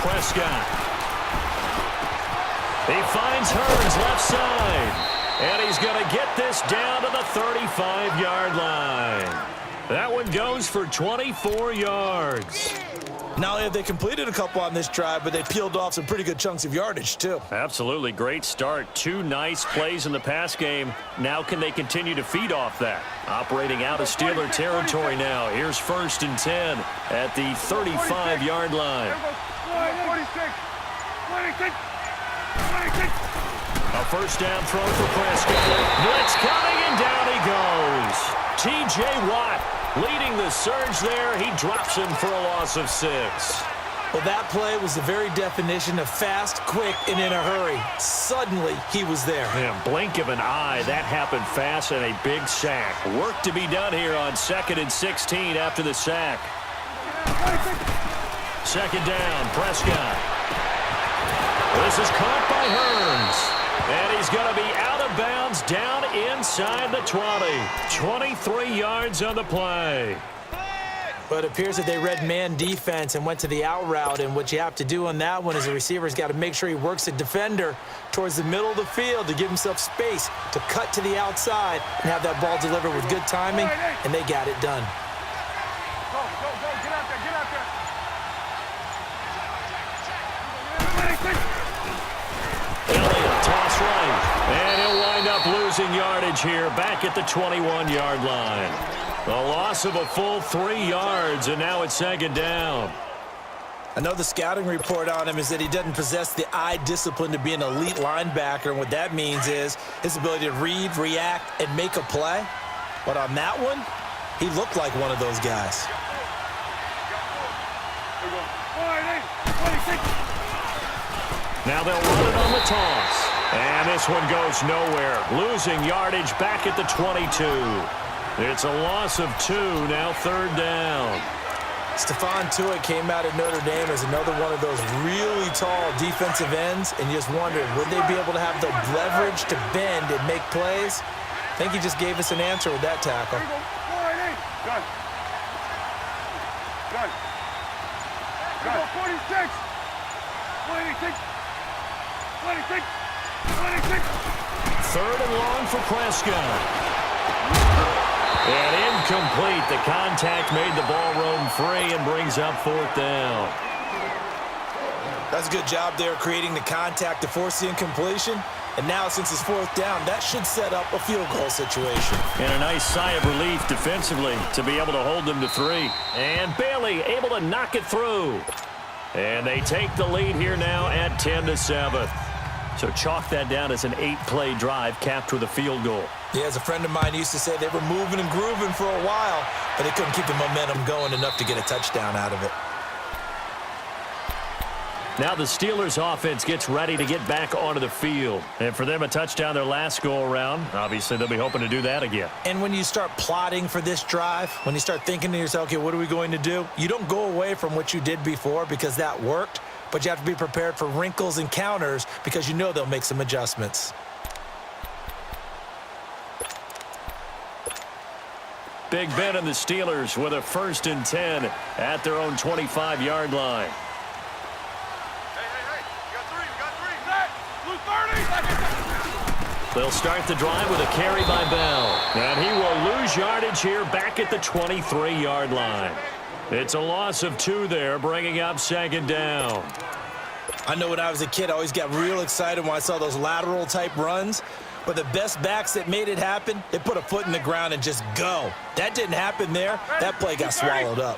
Prescott. He finds Hearns left side. And he's going to get this down to the 35-yard line. That one goes for 24 yards. Not only have they completed a couple on this drive, but they peeled off some pretty good chunks of yardage, too. Absolutely. Great start. 2 nice plays in the pass game. Now can they continue to feed off that? Operating out of Steeler territory now. Here's 1st and 10 at the 35-yard line. 26. A first down throw for Prescott. Blitz coming, and down he goes. T.J. Watt leading the surge there. He drops him for a loss of 6. Well, that play was the very definition of fast, quick, and in a hurry. Suddenly, he was there. Yeah, blink of an eye. That happened fast, and a big sack. Work to be done here on 2nd and 16 after the sack. 2nd down, Prescott. This is caught by Hearns. And he's going to be out of bounds down inside the 20. 23 yards on the play. But it appears that they read man defense and went to the out route. And what you have to do on that one is the receiver's got to make sure he works the defender towards the middle of the field to give himself space to cut to the outside and have that ball delivered with good timing, and they got it done. Go, get out there. Elliott, toss right. And he'll wind up losing yardage here back at the 21-yard line. The loss of a full 3 yards, and now it's 2nd down. I know the scouting report on him is that he doesn't possess the eye discipline to be an elite linebacker, and what that means is his ability to read, react, and make a play. But on that one, he looked like one of those guys. Now they'll run it on the toss. And this one goes nowhere. Losing yardage back at the 22. It's a loss of 2, now 3rd down. Stephon Tuitt came out of Notre Dame as another one of those really tall defensive ends, and you just wondered, would they be able to have the leverage to bend and make plays? I think he just gave us an answer with that tackle. Done. 26. 3rd and long for Prescott. And incomplete. The contact made the ball roam free and brings up 4th down. That's a good job there creating the contact to force the incompletion. And now, since it's 4th down, that should set up a field goal situation. And a nice sigh of relief defensively to be able to hold them to 3. And Bailey able to knock it through. And they take the lead here now at 10-7. So chalk that down as an 8-play drive capped with a field goal. Yeah, as a friend of mine used to say, they were moving and grooving for a while, but they couldn't keep the momentum going enough to get a touchdown out of it. Now the Steelers offense gets ready to get back onto the field. And for them, a touchdown their last go-around. Obviously, they'll be hoping to do that again. And when you start plotting for this drive, when you start thinking to yourself, okay, what are we going to do? You don't go away from what you did before because that worked, but you have to be prepared for wrinkles and counters because you know they'll make some adjustments. Big Ben and the Steelers with a 1st and 10 at their own 25-yard line. They'll start the drive with a carry by Bell. And he will lose yardage here back at the 23-yard line. It's a loss of 2 there, bringing up 2nd down. I know when I was a kid, I always got real excited when I saw those lateral-type runs. But the best backs that made it happen, they put a foot in the ground and just go. That didn't happen there. That play got swallowed up.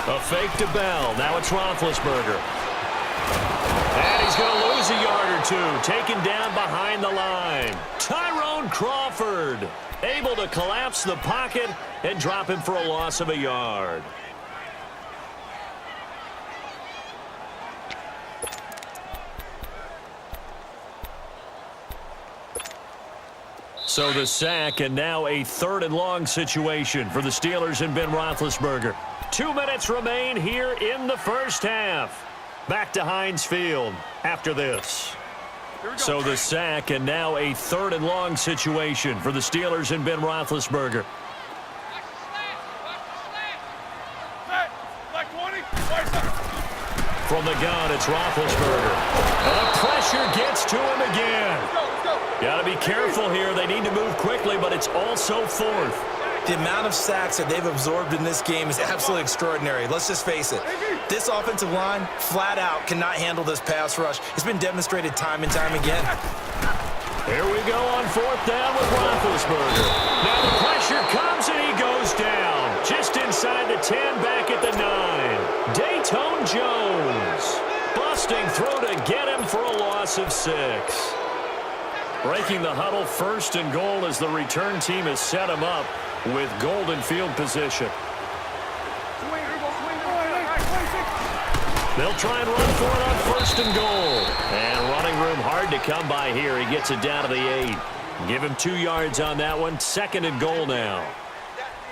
A fake to Bell. Now it's Roethlisberger. And he's going to lose a yard or 2. Taken down behind the line. Tyrone Crawford able to collapse the pocket and drop him for a loss of a yard. So the sack, and now a 3rd and long situation for the Steelers and Ben Roethlisberger. 2 minutes remain here in the first half. Back to Heinz Field after this. So the sack, and now a 3rd and long situation for the Steelers and Ben Roethlisberger. From the gun, it's Roethlisberger. And the pressure gets to him again. Got to be careful here. They need to move quickly, but it's also fourth. The amount of sacks that they've absorbed in this game is absolutely extraordinary. Let's just face it. This offensive line, flat out, cannot handle this pass rush. It's been demonstrated time and time again. Here we go on fourth down with Roethlisberger. Now the pressure comes and he goes down. Just inside the 10, back at the 9. Dayton Jones busting through to get him for a loss of 6. Breaking the huddle, first and goal as the return team has set him up with golden field position. They'll try and run for it on first and goal. And running room hard to come by here. He gets it down to the 8. Give him 2 yards on that one. Second and goal now.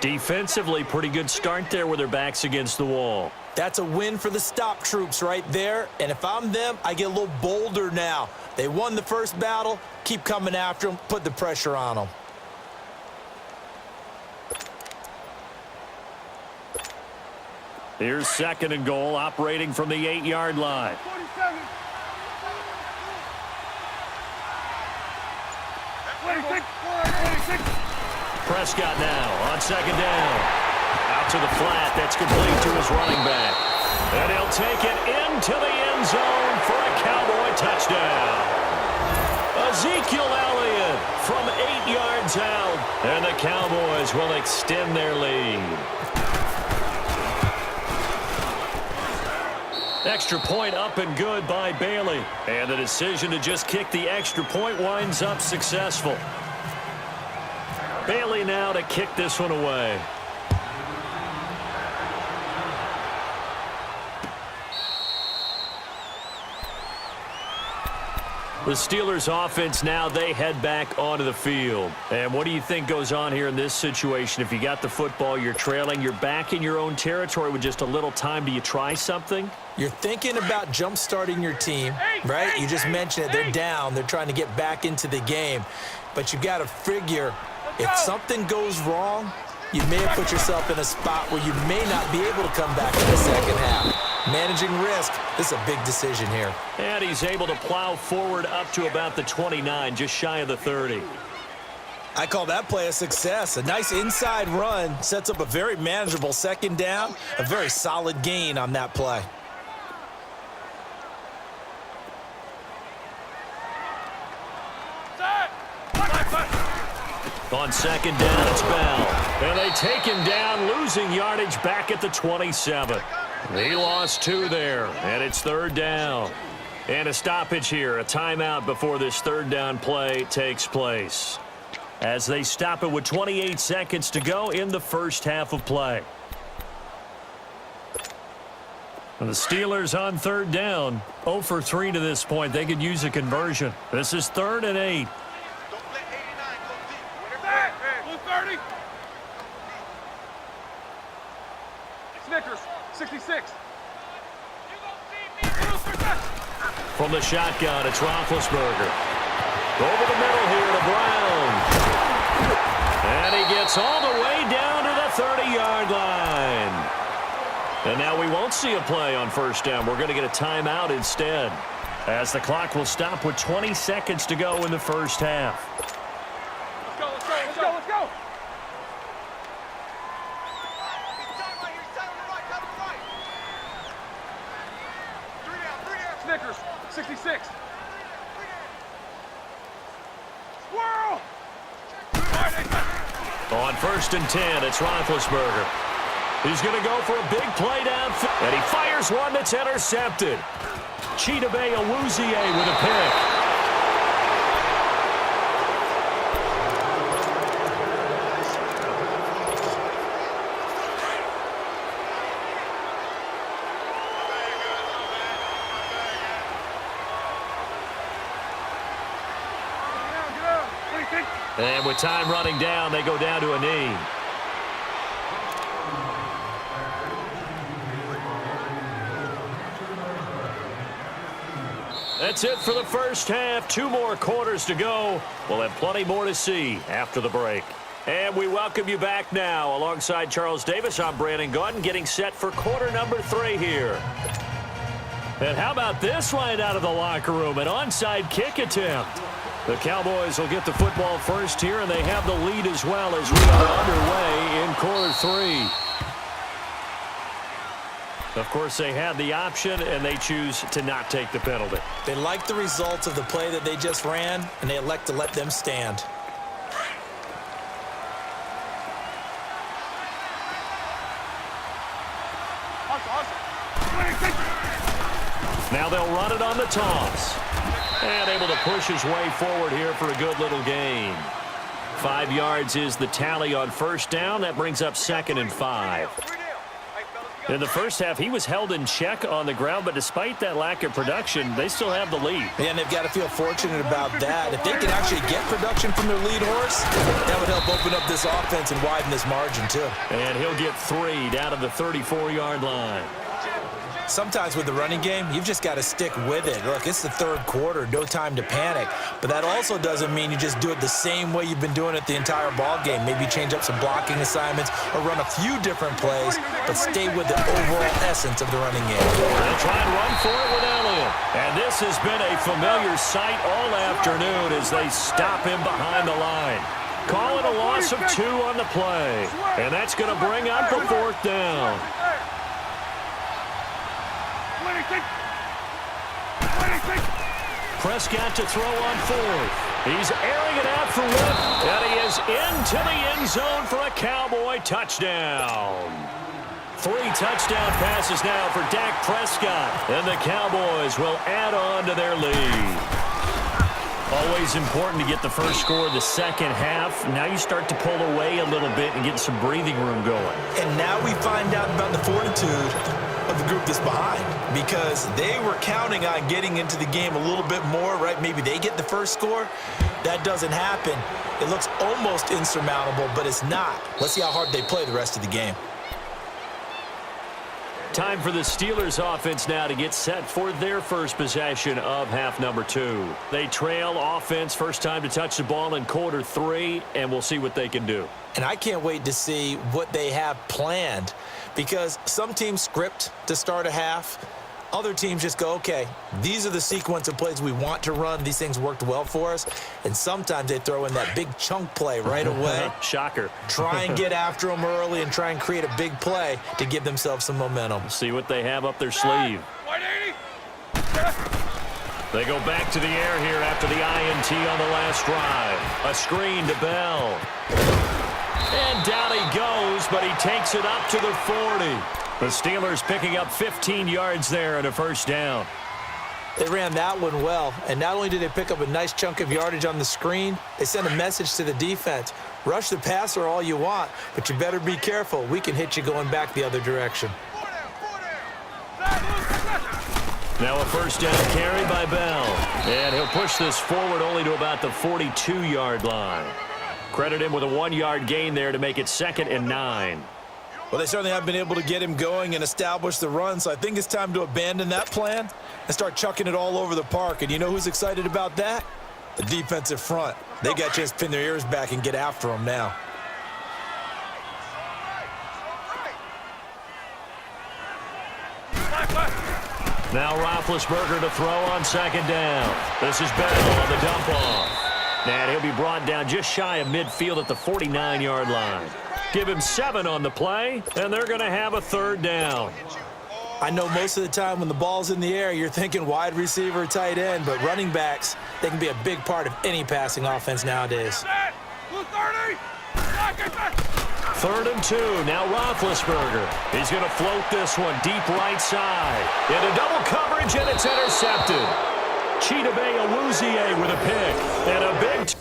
Defensively, pretty good start there with their backs against the wall. That's a win for the stop troops right there. And if I'm them, I get a little bolder now. They won the first battle. Keep coming after them. Put the pressure on them. Here's second and goal, operating from the 8-yard line. 47. 26. Prescott now on second down. Out to the flat. That's complete to his running back. And he'll take it into the end zone for a Cowboy touchdown. Ezekiel Elliott from 8 yards out. And the Cowboys will extend their lead. Extra point up and good by Bailey. And the decision to just kick the extra point winds up successful. Bailey now to kick this one away. The Steelers offense now, they head back onto the field. And what do you think goes on here in this situation? If you got the football, you're trailing, you're back in your own territory with just a little time. Do you try something? You're thinking about jump-starting your team, right? You just mentioned it. They're down. They're trying to get back into the game. But you got to figure if something goes wrong, you may have put yourself in a spot where you may not be able to come back in the second half. Managing risk, this is a big decision here. And he's able to plow forward up to about the 29, just shy of the 30. I call that play a success. A nice inside run sets up a very manageable second down, a very solid gain on that play. On second down, it's Bell. And they take him down, losing yardage back at the 27. He lost 2 there, and it's third down. And a stoppage here, a timeout before this third down play takes place. As they stop it with 28 seconds to go in the first half of play. And the Steelers on third down, 0 for 3 to this point. They could use a conversion. This is 3rd and 8. Snickers, 66. From the shotgun, it's Roethlisberger. Over the middle here to Brown. And he gets all the way down to the 30-yard line. And now we won't see a play on first down. We're going to get a timeout instead, as the clock will stop with 20 seconds to go in the first half. Let's go. Snickers, 66. Squirrel! On first and 10, it's Roethlisberger. He's going to go for a big play downfield, and he fires one that's intercepted. Chidobe Awuzie with a pick. And with time running down, they go down to a knee. That's it for the first half. 2 more quarters to go. We'll have plenty more to see after the break. And we welcome you back now. Alongside Charles Davis, I'm Brandon Gaudin, getting set for quarter number 3 here. And how about this line out of the locker room? An onside kick attempt. The Cowboys will get the football first here, and they have the lead as well as we are underway in quarter 3. Of course, they had the option, and they choose to not take the penalty. They like the results of the play that they just ran, and they elect to let them stand. Now they'll run it on the toss. And able to push his way forward here for a good little gain. 5 yards is the tally on first down. That brings up 2nd and 5. In the first half, he was held in check on the ground, but despite that lack of production, they still have the lead. And they've got to feel fortunate about that. If they can actually get production from their lead horse, that would help open up this offense and widen this margin too. And he'll get 3 down to the 34-yard line. Sometimes with the running game, you've just got to stick with it. Look, it's the 3rd quarter, no time to panic. But that also doesn't mean you just do it the same way you've been doing it the entire ball game. Maybe change up some blocking assignments or run a few different plays, but stay with the overall essence of the running game. They'll try and run for it with Elliott. And this has been a familiar sight all afternoon as they stop him behind the line. Call it a loss of 2 on the play. And that's going to bring up the 4th down. Prescott to throw on 4th. He's airing it out for Wood, and he is into the end zone for a Cowboy touchdown. 3 touchdown passes now for Dak Prescott, and the Cowboys will add on to their lead. Always important to get the first score of the second half. Now you start to pull away a little bit and get some breathing room going. And now we find out about the fortitude of the group that's behind, because they were counting on getting into the game a little bit more, right? Maybe they get the first score. That doesn't happen. It looks almost insurmountable, but it's not. Let's see how hard they play the rest of the game. Time for the Steelers offense now to get set for their first possession of half number 2. They trail offense, first time to touch the ball in quarter 3, and we'll see what they can do. And I can't wait to see what they have planned, because some teams script to start a half. Other teams just go, okay, these are the sequence of plays we want to run. These things worked well for us. And sometimes they throw in that big chunk play right away. Shocker. Try and get after them early and try and create a big play to give themselves some momentum. See what they have up their sleeve. They go back to the air here after the INT on the last drive. A screen to Bell. And down he goes, but he takes it up to the 40. The Steelers picking up 15 yards there and a first down. They ran that one well, and not only did they pick up a nice chunk of yardage on the screen, they sent a message to the defense. Rush the passer all you want, but you better be careful. We can hit you going back the other direction. Now a first down carry by Bell. And he'll push this forward only to about the 42-yard line. Credit him with a 1-yard gain there to make it 2nd and 9. Well, they certainly have been able to get him going and establish the run, so I think it's time to abandon that plan and start chucking it all over the park. And you know who's excited about that? The defensive front. They got a chance to pin their ears back and get after him now. Now Roethlisberger to throw on 2nd down. This is Bell on the dump off. And he'll be brought down just shy of midfield at the 49-yard line. Give him 7 on the play, and they're going to have a 3rd down. I know most of the time when the ball's in the air, you're thinking wide receiver, tight end, but running backs, they can be a big part of any passing offense nowadays. 3rd and 2. Now Roethlisberger. He's going to float this one deep right side. Into double coverage, and it's intercepted. Chidobe Awuzie with a pick. And a big